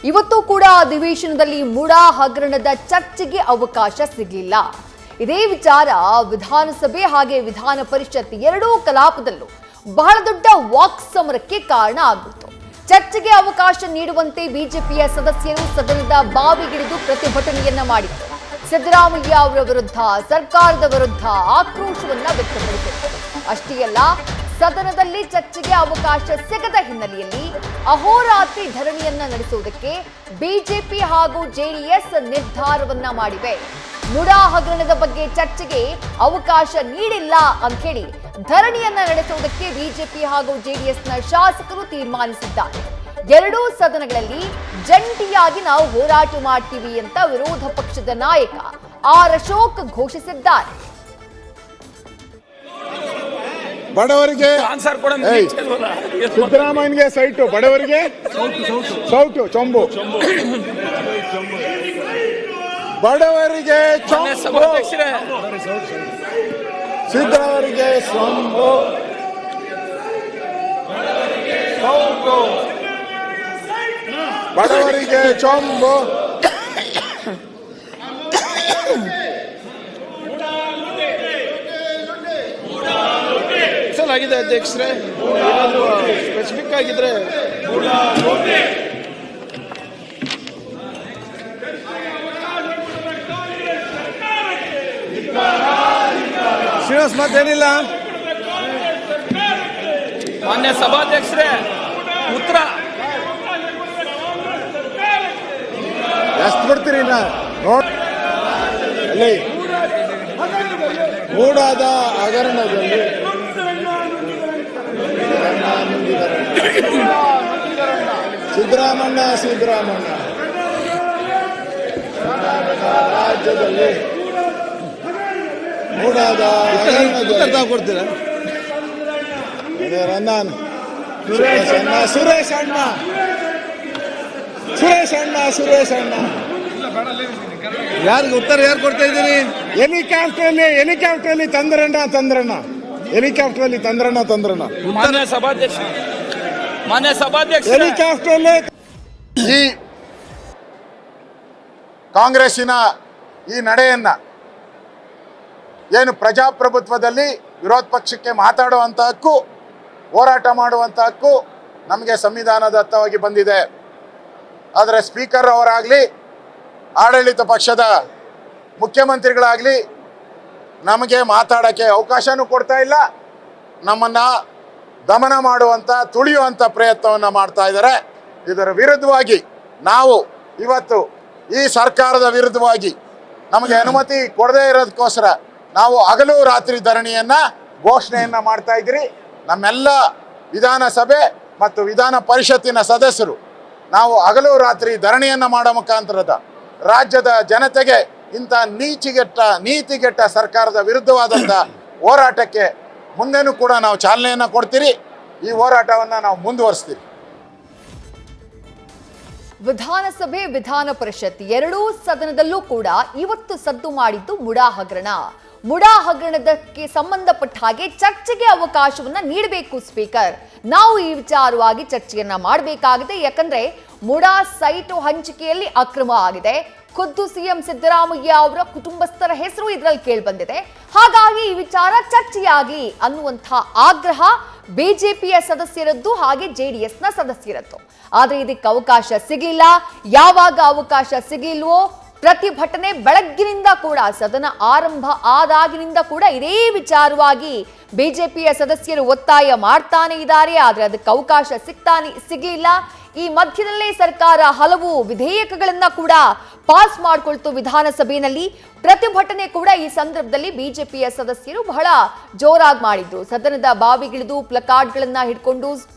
ಇವತ್ತು ಕೂಡ ಅಧಿವೇಶನದಲ್ಲಿ ಮುಡಾ ಹಗರಣದ ಚರ್ಚೆಗೆ ಅವಕಾಶ ಸಿಗಲಿಲ್ಲ. ಇದೇ ವಿಚಾರ ವಿಧಾನಸಭೆ ಹಾಗೆ ವಿಧಾನ ಪರಿಷತ್ ಎರಡೂ ಕಲಾಪದಲ್ಲೂ ಬಹಳ ದೊಡ್ಡ ವಾಕ್ ಸಮರಕ್ಕೆ ಕಾರಣ ಆಗಿತ್ತು. ಚರ್ಚೆಗೆ ಅವಕಾಶ ನೀಡುವಂತೆ ಬಿಜೆಪಿಯ ಸದಸ್ಯರು ಸದನದ ಬಾವಿಗಿಳಿದು ಪ್ರತಿಭಟನೆಯನ್ನ ಮಾಡಿದರು. ಸಿದ್ದರಾಮಯ್ಯ ಅವರ ವಿರುದ್ಧ, ಸರ್ಕಾರದ ವಿರುದ್ಧ ಆಕ್ರೋಶವನ್ನ ವ್ಯಕ್ತಪಡಿಸಿದರು. ಅಷ್ಟೇ ಅಲ್ಲ, ಸದನದಲ್ಲಿ ಚರ್ಚೆಗೆ ಅವಕಾಶ ಸಿಗದ ಹಿನ್ನೆಲೆಯಲ್ಲಿ ಅಹೋರಾತ್ರಿ ಧರಣಿಯನ್ನ ನಡೆಸುವುದಕ್ಕೆ ಬಿಜೆಪಿ ಹಾಗೂ ಜೆಡಿಎಸ್ ನಿರ್ಧಾರವನ್ನ ಮಾಡಿವೆ. ಮುಡಾ ಹಗರಣದ ಬಗ್ಗೆ ಚರ್ಚೆಗೆ ಅವಕಾಶ ನೀಡಿಲ್ಲ ಅಂತ ಹೇಳಿ ಧರಣಿಯನ್ನ ನಡೆಸುವುದಕ್ಕೆ ಬಿಜೆಪಿ ಹಾಗೂ ಜೆಡಿಎಸ್ನ ಶಾಸಕರು ತೀರ್ಮಾನಿಸಿದ್ದಾರೆ. ಎರಡೂ ಸದನಗಳಲ್ಲಿ ಜಂಟಿಯಾಗಿ ನಾವು ಹೋರಾಟ ಮಾಡ್ತೀವಿ ಅಂತ ವಿರೋಧ ಪಕ್ಷದ ನಾಯಕ ಆರ್ ಅಶೋಕ್ ಘೋಷಿಸಿದ್ದಾರೆ. ಬಡವರಿಗೆ ಸಿದ್ದರಾಮಯ್ಯಗೆ ಸೈಟು, ಬಡವರಿಗೆ ಸೌಟು ಚೊಂಬು, ಬಡವರಿಗೆ ಸಿದ್ದರಾಮಯ್ಯಗೆ ಸೊಂಬು, ಸೌಟು, ಬಡವರಿಗೆ ಚೊಂಬು. ಆಗಿದೆ ಅಧ್ಯಕ್ಷರೇ, ಏನಾದರೂ ಸ್ಪೆಸಿಫಿಕ್ ಆಗಿದ್ರೆ ಶ್ರೀನಿವಾಸ್ ಮತ್ತೇನಿಲ್ಲ. ಮಾನ್ಯ ಸಭಾಧ್ಯಕ್ಷರೇ, ಉತ್ತರ ಎಷ್ಟು ಕೊಡ್ತೀರಿ ಅಲ್ಲಿ ಮೂಡಾದ ಹಗರಣದಲ್ಲಿ ಸಿದ್ದರಾಮಣ್ಣ ರಾಜ್ಯದಲ್ಲಿ ಮೂಡಾದ ಹಗರಣದಲ್ಲಿ ಕೊಡ್ತೀರ ಸುರೇಶ್ ಅಣ್ಣ ಯಾರಿಗೆ ಉತ್ತರ ಯಾರು ಕೊಡ್ತಾ ಇದ್ದೀರಿ? ಹೆಲಿಕಾಪ್ಟರ್ ತಂದ್ರಣ್ಣ ಮಾನ್ಯ ಸಭಾಧ್ಯಕ್ಷ ಹೆಲಿಕಾಪ್ಟರ್ ಈ ಕಾಂಗ್ರೆಸ್ಸಿನ ಈ ನಡೆಯನ್ನ ಏನು ಪ್ರಜಾಪ್ರಭುತ್ವದಲ್ಲಿ ವಿರೋಧ ಪಕ್ಷಕ್ಕೆ ಮಾತಾಡುವಂತ ಹಕ್ಕು, ಹೋರಾಟ ಮಾಡುವಂತ ಹಕ್ಕು ನಮಗೆ ಸಂವಿಧಾನದತ್ತವಾಗಿ ಬಂದಿದೆ. ಆದರೆ ಸ್ಪೀಕರ್ ಅವರಾಗಲಿ, ಆಡಳಿತ ಪಕ್ಷದ ಮುಖ್ಯಮಂತ್ರಿಗಳಾಗಲಿ ನಮಗೆ ಮಾತಾಡೋಕ್ಕೆ ಅವಕಾಶನೂ ಕೊಡ್ತಾ ಇಲ್ಲ. ನಮ್ಮನ್ನು ದಮನ ಮಾಡುವಂಥ, ತುಳಿಯುವಂಥ ಪ್ರಯತ್ನವನ್ನು ಮಾಡ್ತಾ ಇದ್ದಾರೆ. ಇದರ ವಿರುದ್ಧವಾಗಿ ನಾವು ಇವತ್ತು ಈ ಸರ್ಕಾರದ ವಿರುದ್ಧವಾಗಿ ನಮಗೆ ಅನುಮತಿ ಕೊಡದೇ ಇರೋದಕ್ಕೋಸ್ಕರ ನಾವು ಹಗಲು ರಾತ್ರಿ ಧರಣಿಯನ್ನು ಘೋಷಣೆಯನ್ನು ಮಾಡ್ತಾ ಇದ್ದೀರಿ. ನಮ್ಮೆಲ್ಲ ವಿಧಾನಸಭೆ ಮತ್ತು ವಿಧಾನ ಪರಿಷತ್ತಿನ ಸದಸ್ಯರು ನಾವು ಹಗಲು ರಾತ್ರಿ ಧರಣಿಯನ್ನು ಮಾಡೋ ಮುಖಾಂತರದ ರಾಜ್ಯದ ಜನತೆಗೆ ಇಂಥ ನೀತಿಗೆಟ್ಟ ಸರ್ಕಾರದ ವಿರುದ್ಧವಾದಂಥ ಹೋರಾಟಕ್ಕೆ ಮುಂದೆನೂ ಕೂಡ ನಾವು ಚಾಲನೆಯನ್ನು ಕೊಡ್ತೀರಿ. ಈ ಹೋರಾಟವನ್ನು ನಾವು ಮುಂದುವರಿಸ್ತೀವಿ. ವಿಧಾನಸಭೆ ವಿಧಾನ ಪರಿಷತ್ ಎರಡೂ ಸದನದಲ್ಲೂ ಕೂಡ ಇವತ್ತು ಸದ್ದು ಮಾಡಿದ್ದು ಮುಡಾ ಹಗರಣದಕ್ಕೆ ಸಂಬಂಧಪಟ್ಟ ಹಾಗೆ ಚರ್ಚೆಗೆ ಅವಕಾಶವನ್ನ ನೀಡಬೇಕು ಸ್ಪೀಕರ್. ನಾವು ಈ ವಿಚಾರವಾಗಿ ಚರ್ಚೆಯನ್ನ ಮಾಡಬೇಕಾಗಿದೆ. ಯಾಕಂದ್ರೆ ಮುಡಾ ಸೈಟು ಹಂಚಿಕೆಯಲ್ಲಿ ಅಕ್ರಮ ಆಗಿದೆ. ಖುದ್ದು ಸಿಎಂ ಸಿದ್ದರಾಮಯ್ಯ ಅವರ ಕುಟುಂಬಸ್ಥರ ಹೆಸರು ಇದರಲ್ಲಿ ಕೇಳಿ ಬಂದಿದೆ. ಹಾಗಾಗಿ ಈ ವಿಚಾರ ಚರ್ಚೆಯಾಗಲಿ ಅನ್ನುವಂತಹ ಆಗ್ರಹ ಬಿಜೆಪಿಯ ಸದಸ್ಯರದ್ದು ಹಾಗೆ ಜೆಡಿಎಸ್ನ ಸದಸ್ಯರದ್ದು. ಆದ್ರೆ ಇದಕ್ಕೆ ಅವಕಾಶ ಸಿಗಲಿಲ್ಲ. ಯಾವಾಗ ಅವಕಾಶ ಸಿಗಲಿಲ್ವೋ ಪ್ರತಿಭಟನೆ ಬೆಳಗ್ಗಿನಿಂದ ಕೂಡ, ಸದನ ಆರಂಭ ಆದಾಗಿನಿಂದ ಕೂಡ ಇದೇ ವಿಚಾರವಾಗಿ ಬಿಜೆಪಿಯ ಸದಸ್ಯರು ಒತ್ತಾಯ ಮಾಡ್ತಾನೆ ಇದ್ದಾರೆ. ಆದ್ರೆ ಅದಕ್ಕೆ ಅವಕಾಶ ಸಿಗಲಿಲ್ಲ. ಈ ಮಧ್ಯದಲ್ಲೇ ಸರ್ಕಾರ ಹಲವು ವಿಧೇಯಕಗಳನ್ನ ಕೂಡ ಪಾಸ್ ಮಾಡಿಕೊಳ್ತು ವಿಧಾನಸಭೆಯಲ್ಲಿ. ಪ್ರತಿಭಟನೆ ಕೂಡ ಈ ಸಂದರ್ಭದಲ್ಲಿ ಬಿಜೆಪಿಯ ಸದಸ್ಯರು ಬಹಳ ಜೋರಾಗಿ ಮಾಡಿದ್ರು. ಸದನದ ಬಾವಿಗಿಳಿದು ಪ್ಲಕಾರ್ಡ್ಗಳನ್ನ ಹಿಡ್ಕೊಂಡು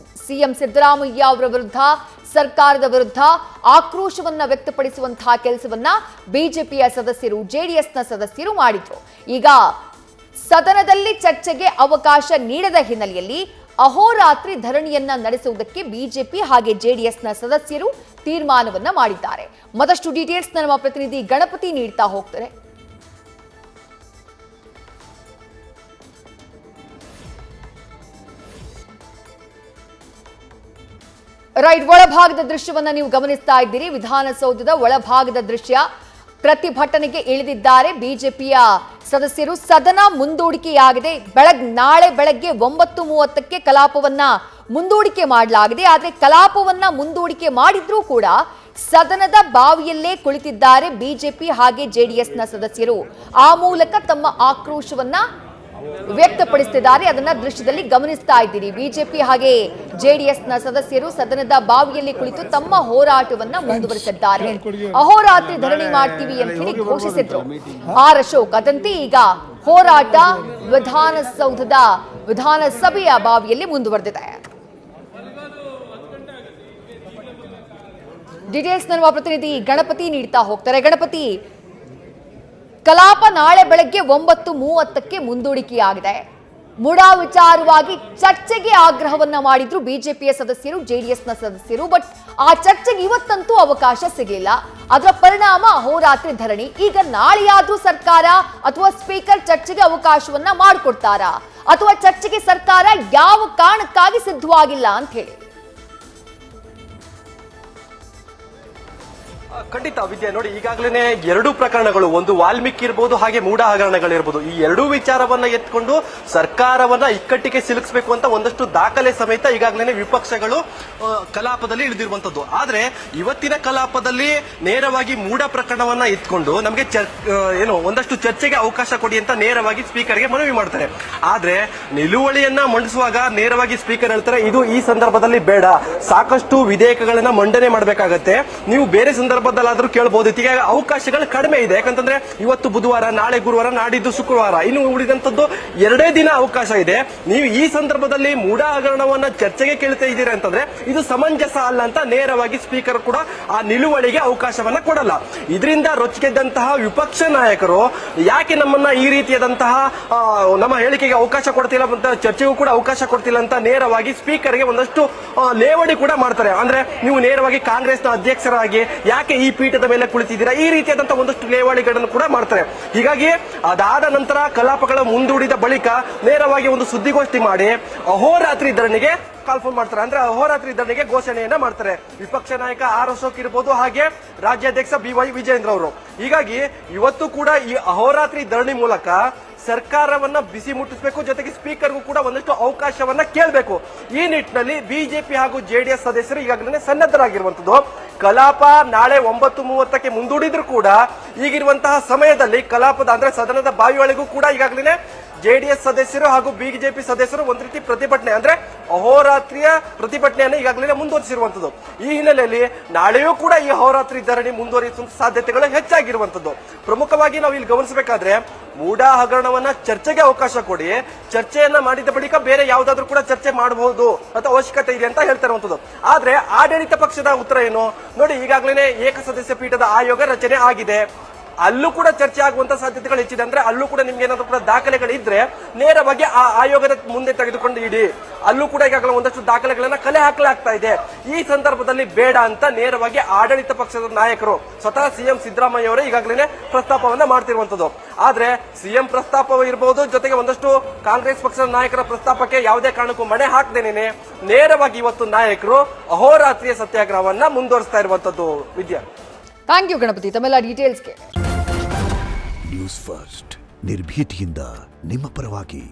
ಸಿಎಂ ಸಿದ್ದರಾಮಯ್ಯ ಅವರ ವಿರುದ್ಧ, ಸರ್ಕಾರದ ವಿರುದ್ಧ ಆಕ್ರೋಶವನ್ನ ವ್ಯಕ್ತಪಡಿಸುವಂತಹ ಕೆಲಸವನ್ನ ಬಿಜೆಪಿಯ ಸದಸ್ಯರು, ಜೆಡಿಎಸ್ನ ಸದಸ್ಯರು ಮಾಡಿದ್ರು. ಈಗ ಸದನದಲ್ಲಿ ಚರ್ಚೆಗೆ ಅವಕಾಶ ನೀಡದ ಹಿನ್ನೆಲೆಯಲ್ಲಿ ಅಹೋರಾತ್ರಿ ಧರಣಿಯನ್ನ ನಡೆಸುವುದಕ್ಕೆ ಬಿಜೆಪಿ ಹಾಗೆ ಜೆಡಿಎಸ್ನ ಸದಸ್ಯರು ತೀರ್ಮಾನವನ್ನ ಮಾಡಿದ್ದಾರೆ. ಮತ್ತಷ್ಟು ಡೀಟೇಲ್ಸ್ ನಮ್ಮ ಪ್ರತಿನಿಧಿ ಗಣಪತಿ ನೀಡ್ತಾ ಹೋಗ್ತಾರೆ. ರೈಟ್, ಒಳಭಾಗದ ದೃಶ್ಯವನ್ನ ನೀವು ಗಮನಿಸ್ತಾ ಇದ್ದೀರಿ. ವಿಧಾನಸೌಧದ ಒಳಭಾಗದ ದೃಶ್ಯ. ಪ್ರತಿಭಟನೆಗೆ ಇಳಿದಿದ್ದಾರೆ ಬಿಜೆಪಿಯ ಸದಸ್ಯರು. ಸದನ ಮುಂದೂಡಿಕೆಯಾಗಿದೆ. ನಾಳೆ ಬೆಳಗ್ಗೆ 9:30ಕ್ಕೆ ಕಲಾಪವನ್ನ ಮುಂದೂಡಿಕೆ ಮಾಡಲಾಗಿದೆ. ಆದರೆ ಕಲಾಪವನ್ನ ಮುಂದೂಡಿಕೆ ಮಾಡಿದ್ರೂ ಕೂಡ ಸದನದ ಬಾವಿಯಲ್ಲೇ ಕುಳಿತಿದ್ದಾರೆ ಬಿಜೆಪಿ ಹಾಗೆ ಜೆಡಿಎಸ್ನ ಸದಸ್ಯರು. ಆ ಮೂಲಕ ತಮ್ಮ ಆಕ್ರೋಶವನ್ನ ವ್ಯಕ್ತಪಡಿಸುತ್ತಿದ್ದಾರೆ. ಅದನ್ನ ದೃಶ್ಯದಲ್ಲಿ ಗಮನಿಸ್ತಾ ಇದ್ದೀರಿ. ಬಿಜೆಪಿ ಹಾಗೆ ಜೆಡಿಎಸ್ನ ಸದಸ್ಯರು ಸದನದ ಬಾವಿಯಲ್ಲಿ ಕುಳಿತು ತಮ್ಮ ಹೋರಾಟವನ್ನ ಮುಂದುವರಿಸಿದ್ದಾರೆ. ಅಹೋರಾತ್ರಿ ಧರಣಿ ಮಾಡ್ತೀವಿ ಅಂತ ಹೇಳಿ ಘೋಷಿಸಿದ್ರು ಆರ್ ಅಶೋಕ್. ಅದಂತೆ ಈಗ ಹೋರಾಟ ವಿಧಾನಸಭೆಯ ಬಾವಿಯಲ್ಲಿ ಮುಂದುವರೆದಿದೆ. ಡೀಟೇಲ್ಸ್ ನಮ್ಮ ಪ್ರತಿನಿಧಿ ಗಣಪತಿ ನೀಡ್ತಾ ಹೋಗ್ತಾರೆ. ಗಣಪತಿ, ಕಲಾಪ ನಾಳೆ ಬೆಳಗ್ಗೆ 9:30ಕ್ಕೆ ಮುಂದೂಡಿಕೆಯಾಗಿದೆ. ಮುಡಾ ವಿಚಾರವಾಗಿ ಚರ್ಚೆಗೆ ಆಗ್ರಹವನ್ನ ಮಾಡಿದ್ರು ಬಿಜೆಪಿಯ ಸದಸ್ಯರು, ಜೆಡಿಎಸ್ನ ಸದಸ್ಯರು. ಬಟ್ ಆ ಚರ್ಚೆಗೆ ಇವತ್ತಂತೂ ಅವಕಾಶ ಸಿಗಲಿಲ್ಲ. ಅದರ ಪರಿಣಾಮ ಅಹೋರಾತ್ರಿ ಧರಣಿ. ಈಗ ನಾಳೆಯಾದ್ರೂ ಸರ್ಕಾರ ಅಥವಾ ಸ್ಪೀಕರ್ ಚರ್ಚೆಗೆ ಅವಕಾಶವನ್ನ ಮಾಡಿಕೊಡ್ತಾರಾ, ಅಥವಾ ಚರ್ಚೆಗೆ ಸರ್ಕಾರ ಯಾವ ಕಾರಣಕ್ಕಾಗಿ ಸಿದ್ಧವಾಗಿಲ್ಲ ಅಂತ ಹೇಳಿ? ಖಂಡಿತ ವಿದ್ಯೆ, ನೋಡಿ ಈಗಾಗಲೇ ಎರಡು ಪ್ರಕರಣಗಳು, ಒಂದು ವಾಲ್ಮೀಕಿ ಇರ್ಬೋದು ಹಾಗೆ ಮೂಢ ಹಗರಣಗಳಿರ್ಬೋದು, ಈ ಎರಡೂ ವಿಚಾರವನ್ನ ಎತ್ಕೊಂಡು ಸರ್ಕಾರವನ್ನ ಇಕ್ಕಟ್ಟಿಗೆ ಸಿಲುಕಿಸಬೇಕು ಅಂತ ಒಂದಷ್ಟು ದಾಖಲೆ ಸಮೇತ ಈಗಾಗಲೇ ವಿಪಕ್ಷಗಳು ಕಲಾಪದಲ್ಲಿ ಇಳಿದಿರುವಂತದ್ದು. ಆದ್ರೆ ಇವತ್ತಿನ ಕಲಾಪದಲ್ಲಿ ನೇರವಾಗಿ ಮೂಢ ಪ್ರಕರಣವನ್ನ ಎತ್ಕೊಂಡು ನಮಗೆ ಒಂದಷ್ಟು ಚರ್ಚೆಗೆ ಅವಕಾಶ ಕೊಡಿ ಅಂತ ನೇರವಾಗಿ ಸ್ಪೀಕರ್ಗೆ ಮನವಿ ಮಾಡ್ತಾರೆ. ಆದ್ರೆ ನಿಲುವಳಿಯನ್ನ ಮಂಡಿಸುವಾಗ ನೇರವಾಗಿ ಸ್ಪೀಕರ್ ಹೇಳ್ತಾರೆ, ಇದು ಈ ಸಂದರ್ಭದಲ್ಲಿ ಬೇಡ, ಸಾಕಷ್ಟು ವಿಧೇಯಕಗಳನ್ನ ಮಂಡನೆ ಮಾಡಬೇಕಾಗತ್ತೆ, ನೀವು ಬೇರೆ ಸಂದರ್ಭದಲ್ಲಾದ್ರೂ ಕೇಳಬಹುದು. ಈಗ ಅವಕಾಶಗಳು ಕಡಿಮೆ ಇದೆ. ಯಾಕಂತಂದ್ರೆ ಇವತ್ತು ಬುಧವಾರ, ನಾಳೆ ಗುರುವಾರ, ನಾಡಿದ್ದು ಶುಕ್ರವಾರ, ಇನ್ನು ಉಳಿದಂತದ್ದು 2 ದಿನ ಅವಕಾಶ ಇದೆ. ನೀವು ಈ ಸಂದರ್ಭದಲ್ಲಿ ಮೂಢ ಹಗರಣವನ್ನ ಚರ್ಚೆಗೆ ಕೇಳ್ತಾ ಇದ್ದೀರಾ ಅಂತಂದ್ರೆ ಇದು ಸಮಂಜಸ ಅಲ್ಲ ಅಂತ ನೇರವಾಗಿ ಸ್ಪೀಕರ್ ಕೂಡ ಆ ನಿಲುವಳಿಗೆ ಅವಕಾಶವನ್ನ ಕೊಡಲ್ಲ. ಇದರಿಂದ ರೊಚ್ಚಿಗೆದ್ದಂತಹ ವಿಪಕ್ಷ ನಾಯಕರು ಯಾಕೆ ನಮ್ಮನ್ನ ಈ ರೀತಿಯಾದಂತಹ ನಮ್ಮ ಹೇಳಿಕೆಗೆ ಅವಕಾಶ ಕೊಡ್ತಿಲ್ಲ ಅಂತ, ಚರ್ಚೆಗೂ ಕೂಡ ಅವಕಾಶ ಕೊಡ್ತಿಲ್ಲ ಅಂತ ನೇರವಾಗಿ ಸ್ಪೀಕರ್ಗೆ ಒಂದಷ್ಟು ಲೇವಡಿ ಕೂಡ ಮಾಡ್ತಾರೆ. ಅಂದ್ರೆ ನೀವು ನೇರವಾಗಿ ಕಾಂಗ್ರೆಸ್ನ ಅಧ್ಯಕ್ಷರಾಗಿ ಯಾಕೆ ಈ ಪೀಠದ ಮೇಲೆ ಕುಳಿತಿದ್ದೀರಾ, ಈ ರೀತಿಯಾದಂತಹ ಒಂದಷ್ಟು ಲೇವಡಿಗಳನ್ನು ಕೂಡ ಮಾಡ್ತಾರೆ. ಹೀಗಾಗಿ ಅದಾದ ನಂತರ ಕಲಾಪಗಳ ಮುಂದೂಡಿದ ಬಳಿಕ ನೇರವಾಗಿ ಒಂದು ಸುದ್ದಿಗೋಷ್ಠಿ ಮಾಡಿ ಅಹೋರಾತ್ರಿ ಧರಣಿಗೆ ಕಾಲ್ಫೋನ್ ಮಾಡ್ತಾರೆ. ಅಂದ್ರೆ ಅಹೋರಾತ್ರಿ ಧರಣಿಗೆ ಘೋಷಣೆಯನ್ನ ಮಾಡ್ತಾರೆ ವಿಪಕ್ಷ ನಾಯಕ ಆರ್ ಅಶೋಕ್ ಇರಬಹುದು ಹಾಗೆ ರಾಜ್ಯಾಧ್ಯಕ್ಷ BY ವಿಜೇಂದ್ರ ಅವರು. ಹೀಗಾಗಿ ಇವತ್ತು ಕೂಡ ಈ ಅಹೋರಾತ್ರಿ ಧರಣಿ ಮೂಲಕ ಸರ್ಕಾರವನ್ನ ಬಿಸಿ ಮುಟ್ಟಿಸಬೇಕು, ಜೊತೆಗೆ ಸ್ಪೀಕರ್ಗೂ ಕೂಡ ಒಂದಷ್ಟು ಅವಕಾಶವನ್ನ ಕೇಳಬೇಕು. ಈ ನಿಟ್ಟಿನಲ್ಲಿ ಬಿಜೆಪಿ ಹಾಗೂ ಜೆಡಿಎಸ್ ಸದಸ್ಯರು ಈಗಾಗಲೇ ಸನ್ನದ್ಧರಾಗಿರುವಂತದ್ದು. ಕಲಾಪ ನಾಳೆ 9:30ಕ್ಕೆ ಮುಂದೂಡಿದ್ರು ಕೂಡ ಈಗಿರುವಂತಹ ಸಮಯದಲ್ಲಿ ಕಲಾಪದ ಅಂದ್ರೆ ಸದನದ ಬಾವಿಯೊಳಗೂ ಕೂಡ ಈಗಾಗಲೇ ಜೆಡಿಎಸ್ ಸದಸ್ಯರು ಹಾಗೂ ಬಿಜೆಪಿ ಸದಸ್ಯರು ಒಂದು ರೀತಿ ಪ್ರತಿಭಟನೆ ಅಂದ್ರೆ ಅಹೋರಾತ್ರಿಯ ಪ್ರತಿಭಟನೆಯನ್ನು ಈಗಾಗಲೇ ಮುಂದುವರಿಸಿರುವಂತದ್ದು. ಈ ಹಿನ್ನೆಲೆಯಲ್ಲಿ ನಾಳೆಯೂ ಕೂಡ ಈ ಅಹೋರಾತ್ರಿ ಧರಣಿ ಮುಂದುವರಿಸುವ ಸಾಧ್ಯತೆಗಳು ಹೆಚ್ಚಾಗಿರುವಂತದ್ದು. ಪ್ರಮುಖವಾಗಿ ನಾವು ಇಲ್ಲಿ ಗಮನಿಸಬೇಕಾದ್ರೆ ಮೂಢ ಹಗರಣವನ್ನ ಚರ್ಚೆಗೆ ಅವಕಾಶ ಕೊಡಿ, ಚರ್ಚೆಯನ್ನ ಮಾಡಿದ ಬಳಿಕ ಬೇರೆ ಯಾವುದಾದ್ರೂ ಕೂಡ ಚರ್ಚೆ ಮಾಡಬಹುದು ಅಥವಾ ಅವಶ್ಯಕತೆ ಇದೆ ಅಂತ ಹೇಳ್ತಾ ಇರುವಂತದ್ದು. ಆದ್ರೆ ಆಡಳಿತ ಪಕ್ಷದ ಉತ್ತರ ಏನು ನೋಡಿ, ಈಗಾಗಲೇ ಏಕಸದಸ್ಯ ಪೀಠದ ಆಯೋಗ ರಚನೆ ಆಗಿದೆ, ಅಲ್ಲೂ ಕೂಡ ಚರ್ಚೆ ಆಗುವಂತ ಸಾಧ್ಯತೆಗಳು ಹೆಚ್ಚಿದೆ. ಅಂದ್ರೆ ಅಲ್ಲೂ ಕೂಡ ನಿಮ್ಗೆ ಏನಾದ್ರು ಕೂಡ ದಾಖಲೆಗಳಿದ್ರೆ ನೇರವಾಗಿ ಆ ಆಯೋಗದ ಮುಂದೆ ತೆಗೆದುಕೊಂಡು ಇಡಿ, ಅಲ್ಲೂ ಕೂಡ ಈಗಾಗಲೇ ಒಂದಷ್ಟು ದಾಖಲೆಗಳನ್ನ ಕಲೆ ಹಾಕಲಾಗ್ತಾ ಇದೆ. ಈ ಸಂದರ್ಭದಲ್ಲಿ ಬೇಡ ಅಂತ ನೇರವಾಗಿ ಆಡಳಿತ ಪಕ್ಷದ ನಾಯಕರು ಸ್ವತಃ ಸಿಎಂ ಸಿದ್ದರಾಮಯ್ಯ ಅವರೇ ಈಗಾಗಲೇ ಪ್ರಸ್ತಾಪವನ್ನ ಮಾಡ್ತಿರುವಂತದ್ದು. ಆದ್ರೆ ಸಿಎಂ ಪ್ರಸ್ತಾಪ ಇರಬಹುದು, ಜೊತೆಗೆ ಒಂದಷ್ಟು ಕಾಂಗ್ರೆಸ್ ಪಕ್ಷದ ನಾಯಕರ ಪ್ರಸ್ತಾಪಕ್ಕೆ ಯಾವುದೇ ಕಾರಣಕ್ಕೂ ಮಣೆ ಹಾಕದೇನೆ ನೇರವಾಗಿ ಇವತ್ತು ನಾಯಕರು ಅಹೋರಾತ್ರಿಯ ಸತ್ಯಾಗ್ರಹವನ್ನ ಮುಂದುವರಿಸ್ತಾ ಇರುವಂತದ್ದು. ವಿದ್ಯಾ, ಥ್ಯಾಂಕ್ ಯು ಗಣಪತಿ ತಮ್ಮೆಲ್ಲ ಡೀಟೇಲ್ಸ್ಗೆ. ನ್ಯೂಸ್ ಫಸ್ಟ್ ನಿರ್ಭೀತಿಯಿಂದ ನಿಮ್ಮ ಪರವಾಗಿ.